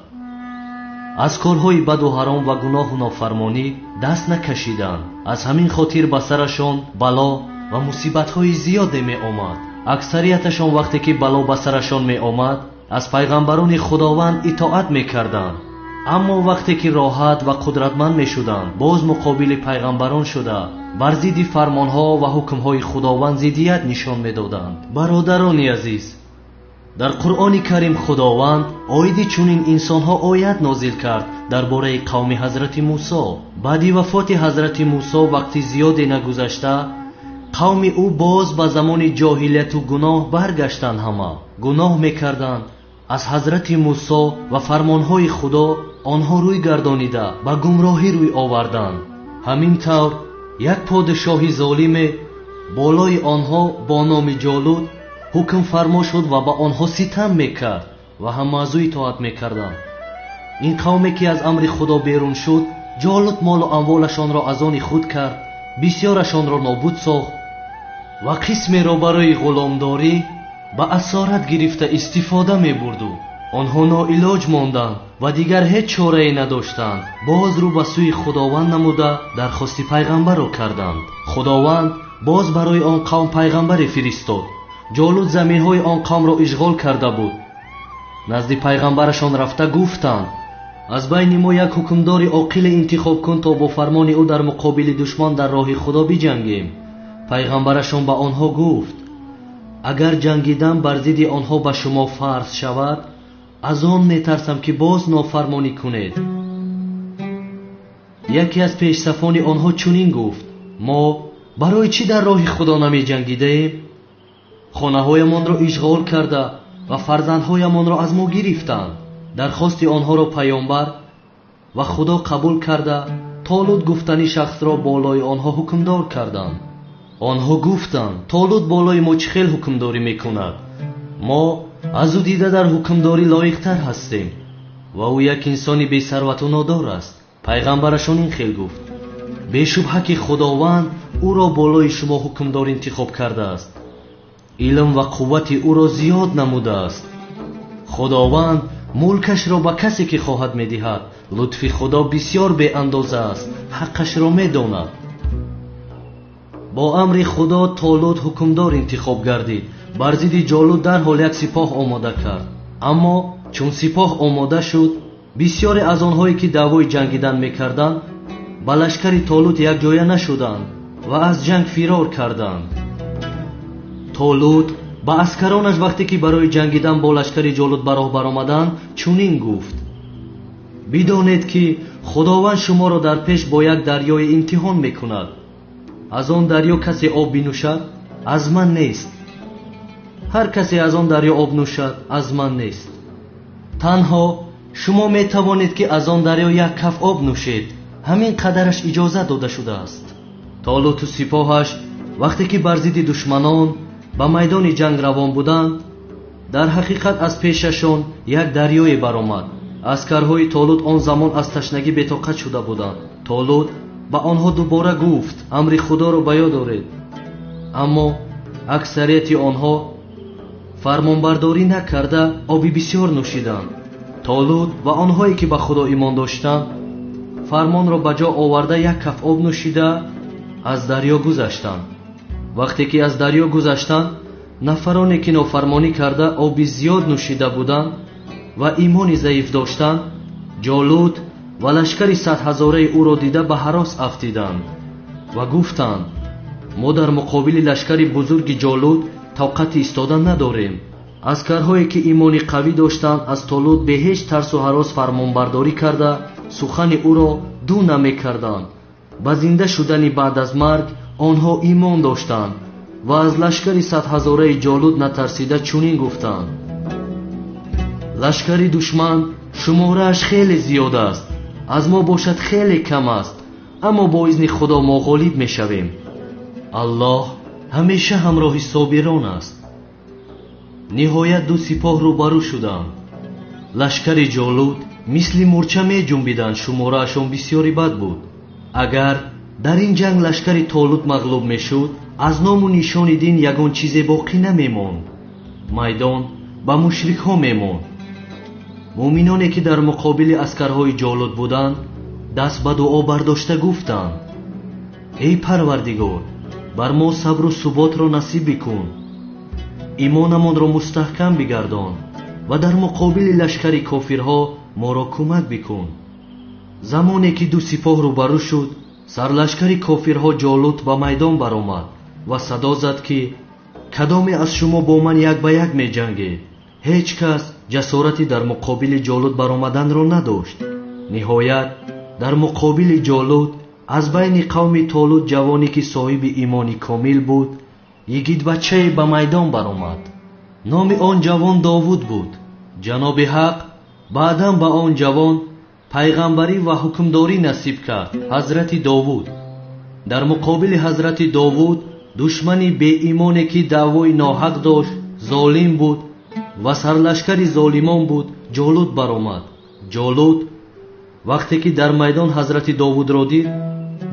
C: از کارهای بد و حرام و گناه و نافرمانی دست نکشیدند. از همین خاطر به سرشان بلا و مصیبت‌های زیادی می آمد. اکثریتشان وقتی که بلا به سرشان می آمد از پیغمبران خداوند اطاعت می کردند، اما وقتی که راحت و قدرتمند می شدند باز مقابل پیغمبران شده بر ضد فرمانها و حکمهای خداوند ضدیت نشان می دادند. برادران عزیز، дар қуръони карим худованд оиди чунин инсонҳо оят нозил кард дар бораи қавми ҳазрати мусо. баъди вафоти ҳазрати мусо вақти зиёде нагузашта қавми ӯ боз ба замони ҷоҳилияту гуноҳ баргаштанд. ҳама гуноҳ мекарданд. аз ҳазрати мусо ва фармонҳои худо онҳо рӯй гардонида ба гумроҳӣ рӯй оварданд. ҳамин тавр як подшоҳи золиме болои онҳо бо номи ҷолуд ҳукм фармо шуд ва ба онҳо ситам мекард ва ҳама аз ӯ итоат мекарданд. ин қавме ки аз амри худо берун шуд, ҷолуд молу амволашонро аз они худ кард, бисёрашонро нобуд сохт ва қисмеро барои ғуломдорӣ ба асорат гирифта истифода мебурду. онҳо ноилоҷ монданд ва дигар ҳеҷ чорае надоштанд. боз рӯ ба сӯи худованд намуда дархости пайғамбарро карданд. худованд боз барои он қавм пайғамбаре фиристод. ҷолуд заминҳои он қавмро ишғол карда буд. назди пайғамбарашон рафта гуфтанд: аз байни мо як ҳукмдори оқиле интихоб кун то бо фармони ӯ дар муқобили душман дар роҳи худо биҷангем. пайғамбарашон ба онҳо гуфт: агар ҷангидан бар зидди онҳо ба шумо фарз шавад, аз он метарсам ки боз нофармонӣ кунед. яке аз пешсафони онҳо чунин гуфт: мо барои чӣ дар роҳи худо намеҷангидаем? хонаҳоямонро ишғол карда ва фарзандҳоямонро аз мо гирифтанд. дархости онҳоро паёмбар ва худо қабул карда толуд гуфтани шахсро болои онҳо ҳукмдор карданд. онҳо гуфтанд: толуд болои мо чӣ хел ҳукмдорӣ мекунад? мо аз ӯ дида дар ҳукмдорӣ лоиқтар ҳастем ва ӯ як инсони бесарвату нодор аст. пайғамбарашон ин хел гуфт: бешубҳа ки худованд ӯро болои шумо ҳукмдор интихоб кардааст. илм ва қуввати ӯро зиёд намудааст. худованд мулкашро ба касе ки хоҳад медиҳад. лутфи худо бисёр беандоза аст. ҳаққашро медонад. бо амри худо толуд ҳукмдор интихоб гардид. бар зидди ҷолуд дарҳол як сипоҳ омода кард. аммо чун сипоҳ омода шуд, бисёре аз онҳое ки даъвои ҷангидан мекарданд ба лашкари толуд якҷоя нашуданд ва аз ҷанг фирор карданд. толуд ба аскаронаш вақте ки барои ҷангидан бо лашкари ҷолуд ба роҳ баромаданд чунин гуфт: бидонед ки худованд шуморо дар пеш бо як дарёи имтиҳон мекунад. аз он дарё касе об бинӯшад, аз ман нест. ҳар касе аз он дарё об нӯшад, аз ман нест. танҳо шумо метавонед ки аз он дарё як каф об нӯшед. ҳамин қадараш иҷозат дода шудааст. толуту сипоҳаш вақте ки бар зидди душманон ба майдони ҷанг равон буданд, дар ҳақиқат аз пешашон як дарёе баромад. аскарҳои толуд он замон аз ташнагӣ бетоқат шуда буданд. толуд ба онҳо дубора гуфт: амри худоро ба ёд оред. аммо аксарияти онҳо фармонбардорӣ накарда оби бисёр нӯшиданд. толуд ва онҳое ки ба худо имон доштанд фармонро ба ҷо оварда як каф об нӯшида аз дарё гузаштанд. вақте ки аз дарё гузаштанд, нафароне ки нофармонӣ карда оби зиёд нӯшида буданд ва имони заиф доштанд, ҷолуд ва лашкари 100,000-раи ӯро дида ба ҳарос афтиданд ва гуфтанд: мо дар муқобили лашкари бузурги ҷолуд тавқати истодан надорем. аскарҳое ки имони қавӣ доштанд аз толуд бе ҳеҷ тарсу ҳарос фармонбардорӣ карда сухани ӯро ду намекарданд. ба зинда шудани баъд аз марг онҳо имон доштанд ва аз лашкари 100,000-раи ҷолуд натарсида чунин гуфтанд: лашкари душман шуморааш хеле зиёд аст, аз мо бошад хеле кам аст, аммо бо изни худо мо ғолиб мешавем. аллоҳ ҳамеша ҳамроҳи собирон аст. ниҳоят ду сипоҳ рӯбарӯ шуданд. лашкари ҷолуд мисли мурча меҷунбиданд, шумораашон бисёри бад буд. агар дар ин ҷанг лашкари толуд мағлуб мешуд, аз ному нишони дин ягон чизе боқӣ намемонд. майдон ба мушрикҳо мемонд. муъминоне ки дар муқобили аскарҳои ҷолуд буданд даст ба дуо бардошта гуфтанд: эй парвардигор, бар мо сабру суботро насиб бикун, имонамонро мустаҳкам бигардон ва дар муқобили лашкари кофирҳо моро кӯмак бикун. замоне ки ду сипоҳ рӯбарӯ шуд, сарлашкари кофирҳо ҷолуд ба майдон баромад ва садо зад ки: кадоме аз шумо бо ман як ба як меҷангед? ҳеҷ кас ҷасорати дар муқобили ҷолут баромаданро надошт. ниҳоят дар муқобили ҷолут аз байни қавми Толут ҷавоне ки соҳиби имони комил буд, йигитбачае ба майдон баромад. номи он ҷавон Довуд буд. ҷаноби ҳақ баъдан ба он ҷавон пайғамбарӣ ва ҳукмдорӣ насиб кард. ҳазрати Довуд. дар муқобили ҳазрати Довуд душмани беимоне ки даъвои ноҳақ дошт, золим буд ва сарлашкари золимон буд, ҷолут баромад. ҷолут вақте ки дар майдон ҳазрати Довудро дид,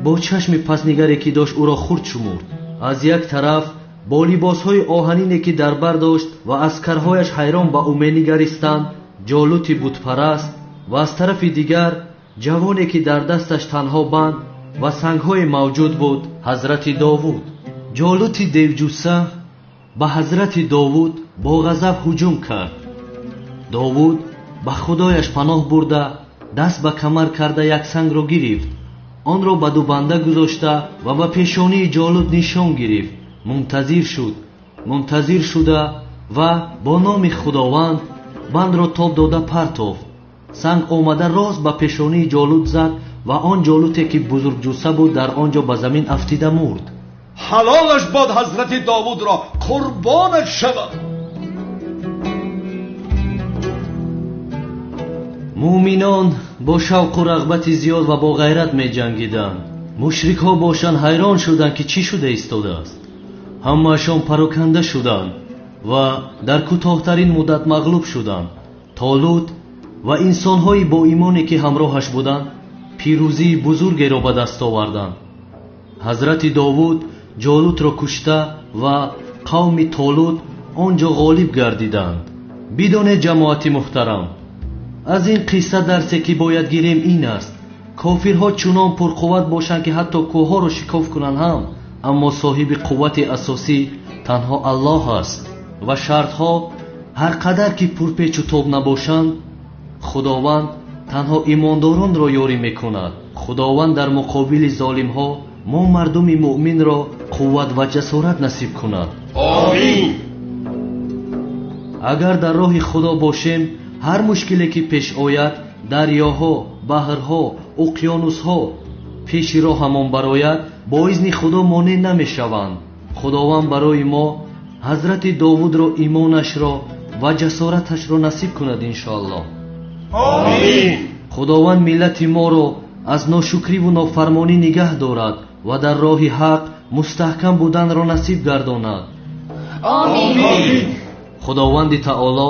C: бо чашми паснигаре ки дошт ӯро хурд шумурд. аз як тараф бо либосҳои оҳанине ки дар бар дошт ва аскарҳояш ҳайрон ба ӯ менигаристанд ҷолути бутпараст, ва аз тарафи дигар ҷавоне ки дар дасташ танҳо банд ва сангҳое мавҷуд буд, ҳазрати Довуд. ҷолути девҷуса ба ҳазрати Довуд бо ғазаб ҳуҷум кард. Довуд ба худояш паноҳ бурда, даст ба камар карда як сангро гирифт, онро ба дубанда гузошта ва ба пешонии ҷолут нишон гирифт. мунтазир шуда ва бо номи Худованд бандро тоб дода партофт. санг омада рост ба пешонии ҷолут зад ва он ҷолуте ки бузургҷуса буд дар он ҷо ба замин афтида мурд.
N: ҳалолаш бод ҳазрати Довудро, қурбонаш шавад.
C: муъминон бо шавқу рағбати зиёд ва бо ғайрат меҷангиданд. мушрикҳо бошанд ҳайрон шуданд ки чӣ шуда истодааст. ҳамаашон пароканда шуданд ва дар кӯтоҳтарин муддат мағлуб шуданд. Толут ва инсонҳои бо имоне ки ҳамроҳаш буданд пирӯзии бузургеро ба даст оварданд. ҳазрати Довуд ҷолутро кушта ва қавми Толут он ҷо ғолиб гардиданд. бидонед ҷамоати муҳтарам, аз ин қисса дарсе ки бояд гирем ин аст: кофирҳо чунон пурқувват бошанд ки ҳатто кӯҳҳоро шикоф кунанд ҳам, аммо соҳиби қуввати асосӣ танҳо Аллоҳ аст ва шартҳо ҳар қадар ки пурпечу тоб набошанд, худованд танҳо имондоронро ёрӣ мекунад. худованд дар муқобили золимҳо мо мардуми муъминро қувват ва ҷасорат насиб кунад.
N: Амин.
C: агар дар роҳи худо бошем, ҳар мушкиле ки пеш ояд, дарёҳо, баҳрҳо, уқёнусҳо пеши роҳамон барояд, бо изни худо монеъ намешаванд. худованд барои мо ҳазрати Довудро имонашро ва ҷасораташро насиб кунад иншоаллоҳ.
N: Амин.
C: худованд миллати моро аз ношукриву нофармонӣ нигаҳ дорад ва дар роҳи ҳақ мустаҳкам буданро насиб гардонад.
N: Амин.
C: худованди таоло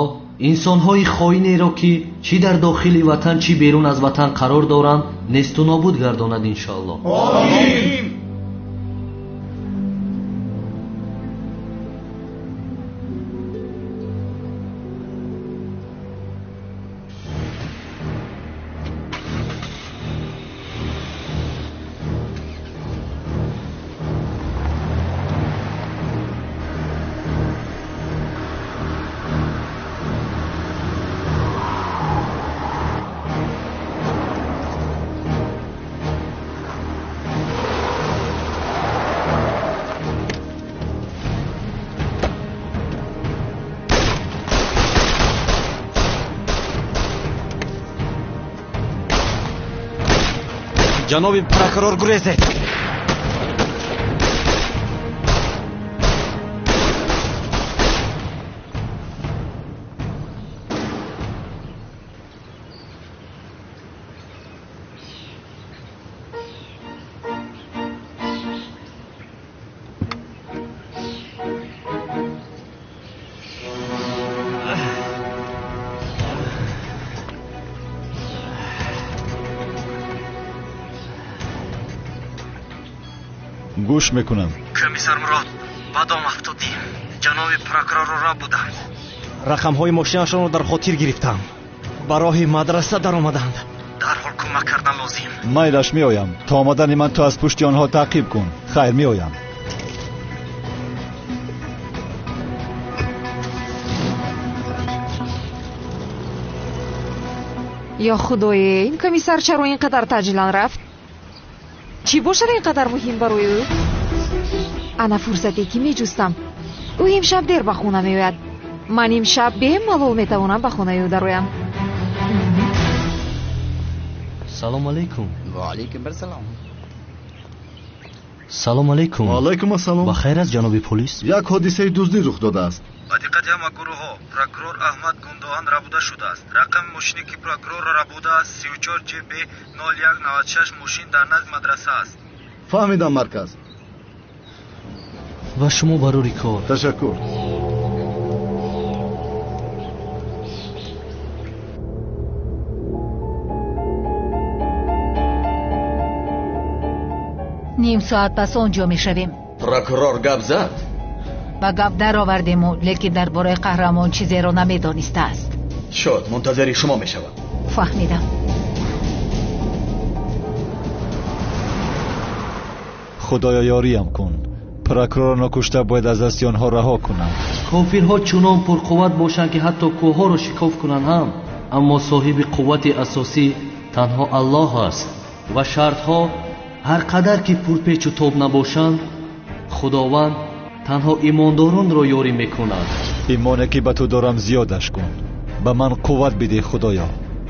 C: инсонҳои хоинеро ки чӣ дар дохили ватан чӣ берун аз ватан қарор доранд несту нобуд гардонад иншоаллоҳ.
N: Амин.
Q: ҷаноби прокурор гурезед.
A: гӯш мекунам.
Q: комиссар Мурод, ба дом афтодим. ҷаноби прокурорро буданд. рақамҳои мошинашонро дар хотир гирифтам. ба роҳи мадраса даромаданд. дарҳол кӯмак кардан лозим.
A: майлаш меоям. то омадани ман ту аз пушти онҳо таъқиб кун. хайр, меоям.
D: ё худое, ин комиссар чаро ин қадар таъҷилан рафт? чӣ бошад ин қадар муҳим барои ӯ? ана фурсате ки меҷустам. ӯ имшаб дер ба хона меояд ман имшаб бемалол метавонам ба хонаи ӯ дароям.
C: салом алейкум.
M: ва алейкум асалом.
C: салом алейкум.
N: ва алейкум асалом.
C: ба хайр аст ҷаноби полис?
N: як ҳодисаи дуздӣ рух додааст.
R: ба диққати ҳама гурӯҳҳо, прокурор Аҳмад Гундоан рабуда шудааст. рақами мошине ки прокурорро рабудааст 34 ҷб 0196 мошин дар назди мадраса аст.
N: фаҳмидам марказ.
C: ва шумо барори кор.
N: ташаккур.
S: ним соат пас он ҷо мешавем.
G: прокурор гап зад?
S: ба гап даровардему, лекин дар бораи қаҳрамон чизеро намедонистааст.
G: шод, мунтазири шумо мешавам.
S: фаҳмидам.
A: худоё ёриям кун. прокурорро кушта бояд аз дасти онҳо раҳо кунам.
C: кофирҳо чунон пурқувват бошанд ки ҳатто кӯҳҳоро шикоф кунанд ҳам, аммо соҳиби қуввати асосӣ танҳо аллоҳ аст ва шартҳо ҳар қадар ки пурпечу тоб набошанд, худованд танҳо имондоронро ёрӣ мекунад.
A: имоне ки ба ту дорам зиёдаш кун. ба ман қувват бидеҳ худоё.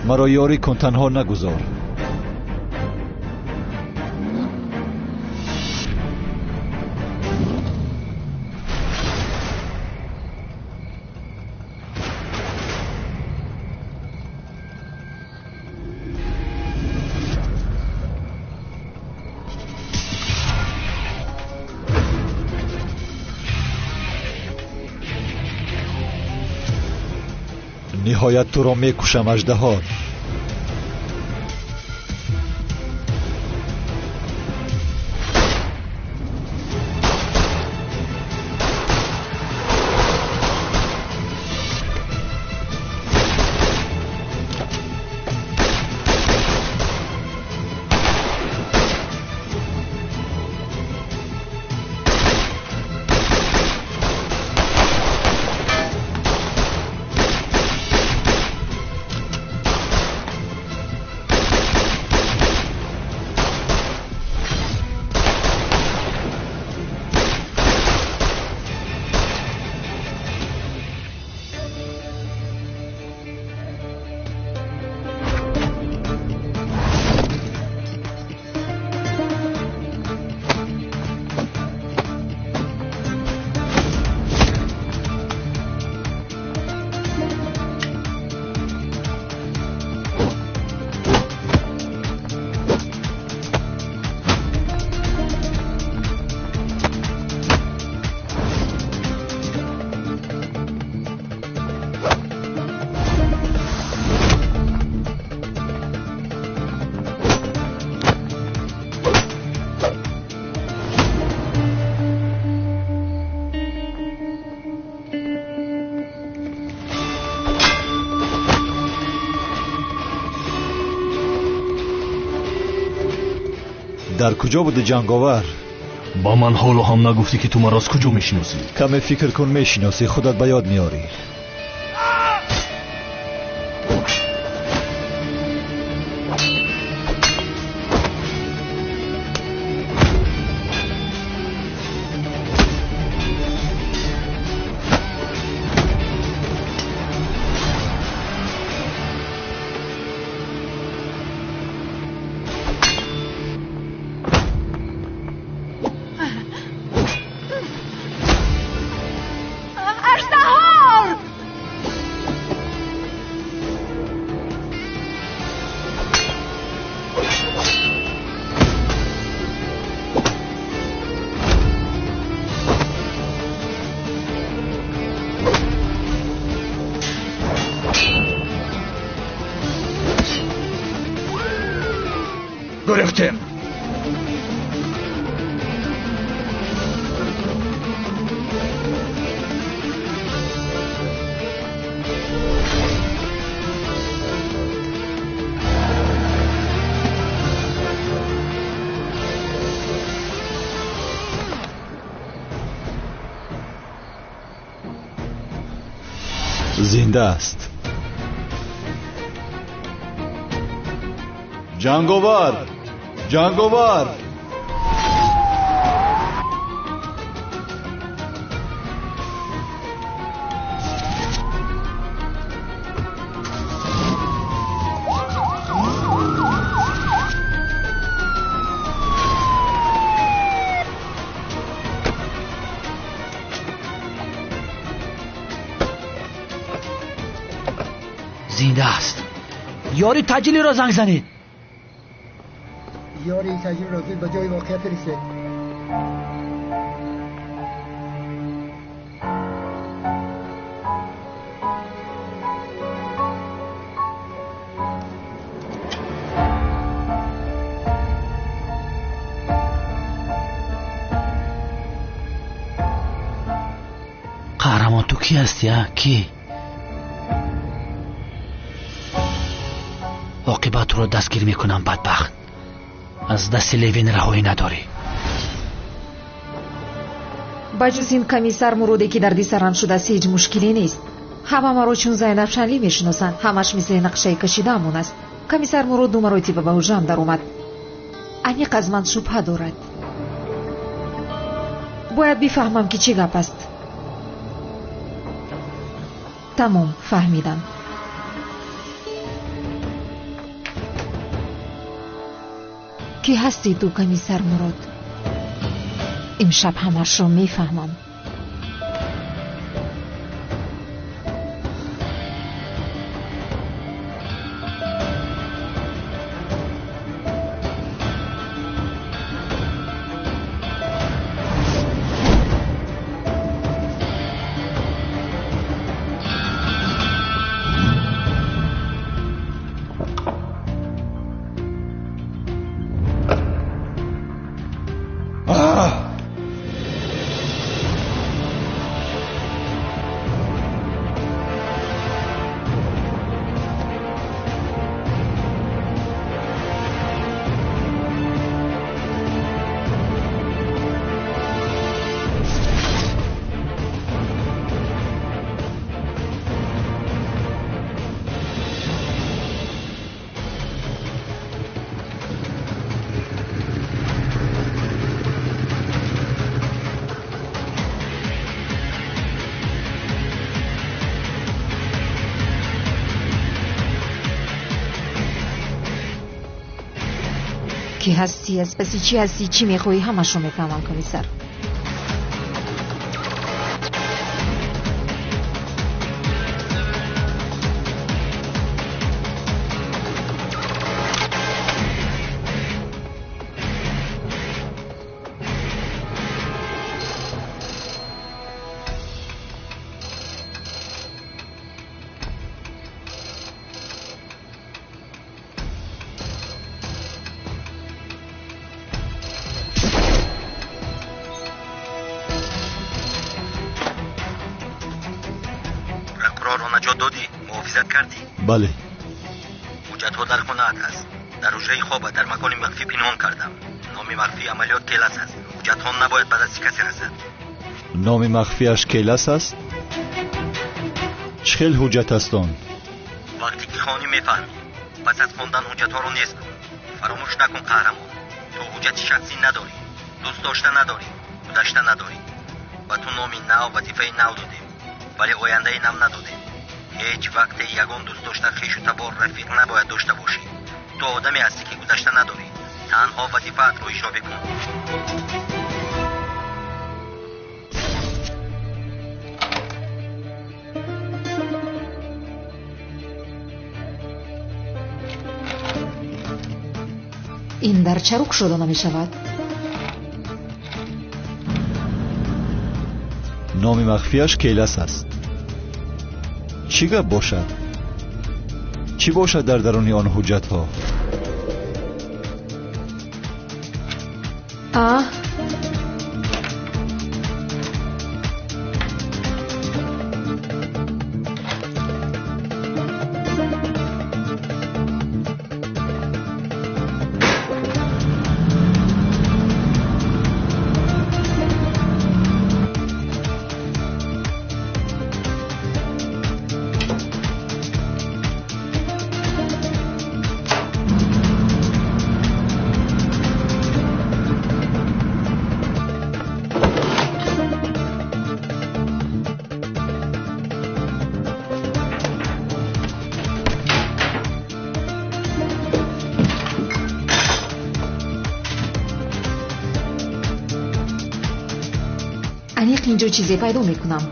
A: маро ёрӣ кун, танҳо нагузор. ниҳоят туро мекушам аждаҳо. дар куҷо буди ҷанговар?
C: ба ман ҳоло ҳам нагуфтӣ ки ту маро аз куҷо мешиносӣ?
A: каме фикр кун, мешиносӣ, худат ба ёд меорӣ.
K: گرفتم.
A: زنده است.
N: جنگاور، جنگاور.
E: است. یاری تجلی را زنگ زنید.
B: یاری تجلی را زود به جای واقعیت رسید.
E: قهرمان تو کی هستی ها؟ کی؟ عاقبت رو دستگیر میکنم بدبخت. از دست لیوین رهایی نداری.
D: بجز این کمیسر مروده که دردی سرم شده است هیچ مشکلی نیست. همه ما رو چون زینب شنلی میشناسند. همش مثل نقشه کشیده همون است. کمیسر مرود 2 مرتبه به حجرم در اومد. انیق از من شبهه دارد. باید بفهمم که چی گپ است. تمام فهمیدم. کی هستی تو کمیسر مراد؟ امشب همش رو میفهمم. کی هستی؟ از پسی چی هستی؟ چی میخوایی؟ همش رو میفهمم کمیسر.
A: بله.
R: حجت‌ها در خانه است. در حجره خواب در مکان مخفی پنهان کردم. نام مخفی عملیات کیلس است. حجت‌ها نباید به دست کسی رسد.
A: نام مخفیش کیلس است؟ چه خیل حجت است آن؟
R: وقتی که خوانی میفهمی. پس از خواندن حجت‌ها رو نیست کن. فراموش نکن قهرمان. تو حجت شخصی نداری. دوست داشته نداری. گذشته نداری. و تو نامی نو وظیفه نو دادیم. ولی آینده نم ندادیم. هیچ وقت یگان دوست داشته خویش و تبار رفیق نباید داشته باشی. تو آدمی هستی که گذشته نداری. تنها وظیفه‌ات رو اجرا بکن.
D: این در چروک شده نمی شود؟
A: نام مخفیش کیلس است. چی گپ باشد؟ چی باشد در درون آن حجت ها؟
D: انیق اینجا چیزی پیدا میکنم.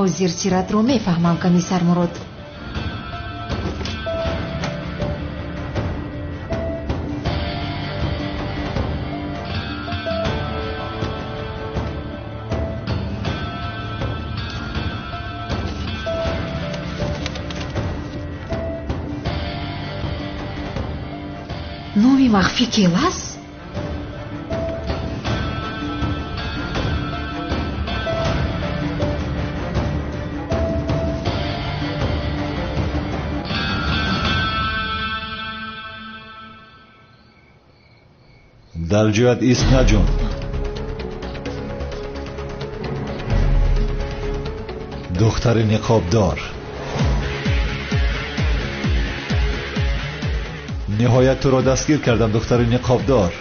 D: ҳозир сиратро мефаҳмам комиссар мурод. номи махфӣ келас?
A: дар ҷоят ист наҷун. духтари ниқобдор. ниҳоят туро дастгир кардам, духтари ниқобдор.